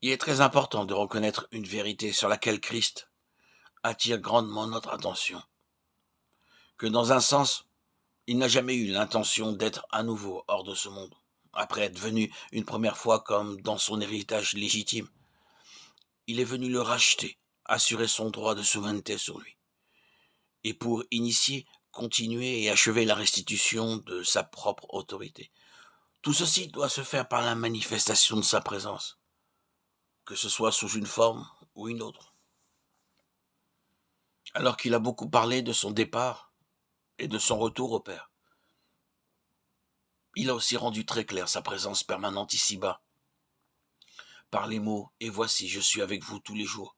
Il est très important de reconnaître une vérité sur laquelle Christ attire grandement notre attention, que dans un sens, il n'a jamais eu l'intention d'être à nouveau hors de ce monde, après être venu une première fois comme dans son héritage légitime. Il est venu le racheter, assurer son droit de souveraineté sur lui, et pour initier, continuer et achever la restitution de sa propre autorité. Tout ceci doit se faire par la manifestation de sa présence, que ce soit sous une forme ou une autre. Alors qu'il a beaucoup parlé de son départ et de son retour au Père, il a aussi rendu très clair sa présence permanente ici-bas, par les mots « Et voici, je suis avec vous tous les jours,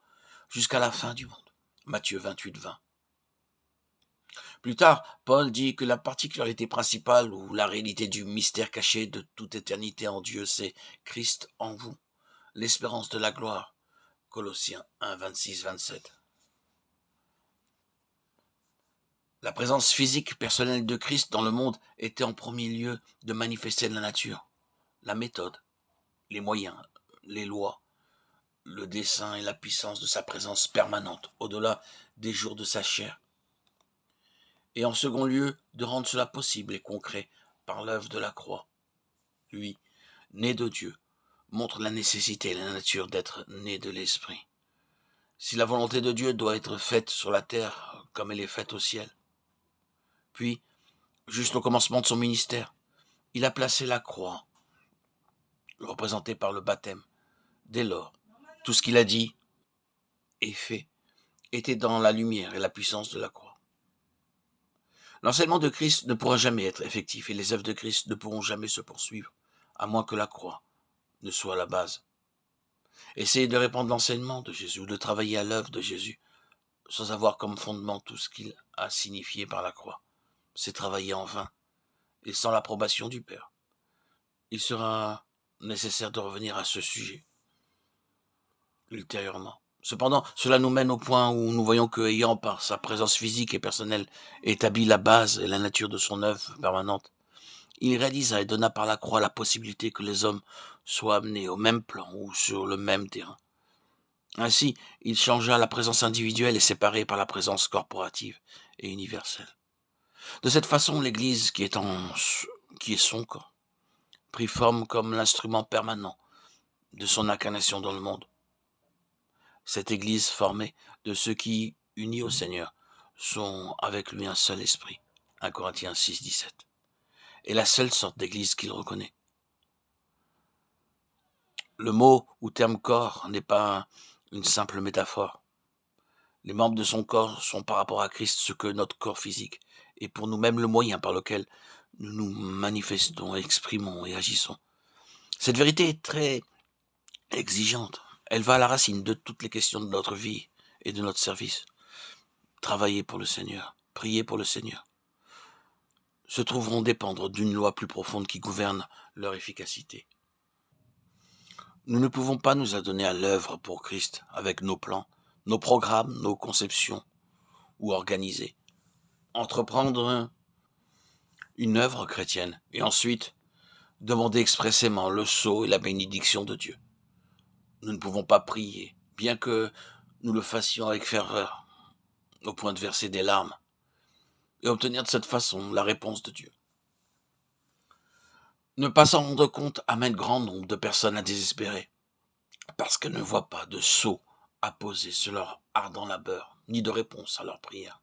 jusqu'à la fin du monde ». Matthieu 28, 20. Plus tard, Paul dit que la particularité principale ou la réalité du mystère caché de toute éternité en Dieu, c'est Christ en vous, l'espérance de la gloire. Colossiens 1, 26, 27. La présence physique personnelle de Christ dans le monde était en premier lieu de manifester la nature, la méthode, les moyens, les lois, le dessein et la puissance de sa présence permanente, au-delà des jours de sa chair. Et en second lieu, de rendre cela possible et concret par l'œuvre de la croix. Lui, né de Dieu, montre la nécessité et la nature d'être né de l'Esprit. Si la volonté de Dieu doit être faite sur la terre comme elle est faite au ciel. Puis, juste au commencement de son ministère, il a placé la croix, représentée par le baptême. Dès lors, tout ce qu'il a dit et fait était dans la lumière et la puissance de la croix. L'enseignement de Christ ne pourra jamais être effectif et les œuvres de Christ ne pourront jamais se poursuivre, à moins que la croix ne soit la base. Essayer de répandre l'enseignement de Jésus ou de travailler à l'œuvre de Jésus sans avoir comme fondement tout ce qu'il a signifié par la croix, c'est travailler en vain et sans l'approbation du Père. Il sera nécessaire de revenir à ce sujet ultérieurement. Cependant, cela nous mène au point où nous voyons que, ayant par sa présence physique et personnelle établi la base et la nature de son œuvre permanente, il réalisa et donna par la croix la possibilité que les hommes soient amenés au même plan ou sur le même terrain. Ainsi, il changea la présence individuelle et séparée par la présence corporative et universelle. De cette façon, l'Église, qui est son corps, prit forme comme l'instrument permanent de son incarnation dans le monde. Cette Église formée de ceux qui, unis au Seigneur, sont avec lui un seul esprit. 1 Corinthiens 6, 17. Et la seule sorte d'Église qu'il reconnaît. Le mot ou terme corps n'est pas une simple métaphore. Les membres de son corps sont par rapport à Christ ce que notre corps physique est pour nous-mêmes le moyen par lequel nous nous manifestons, exprimons et agissons. Cette vérité est très exigeante. Elle va à la racine de toutes les questions de notre vie et de notre service. Travailler pour le Seigneur, prier pour le Seigneur, se trouveront dépendre d'une loi plus profonde qui gouverne leur efficacité. Nous ne pouvons pas nous adonner à l'œuvre pour Christ avec nos plans, nos programmes, nos conceptions ou organiser. Entreprendre une œuvre chrétienne et ensuite demander expressément le sceau et la bénédiction de Dieu. Nous ne pouvons pas prier, bien que nous le fassions avec ferveur, au point de verser des larmes, et obtenir de cette façon la réponse de Dieu. Ne pas s'en rendre compte amène grand nombre de personnes à désespérer, parce qu'elles ne voient pas de sceau à poser sur leur ardent labeur, ni de réponse à leur prière.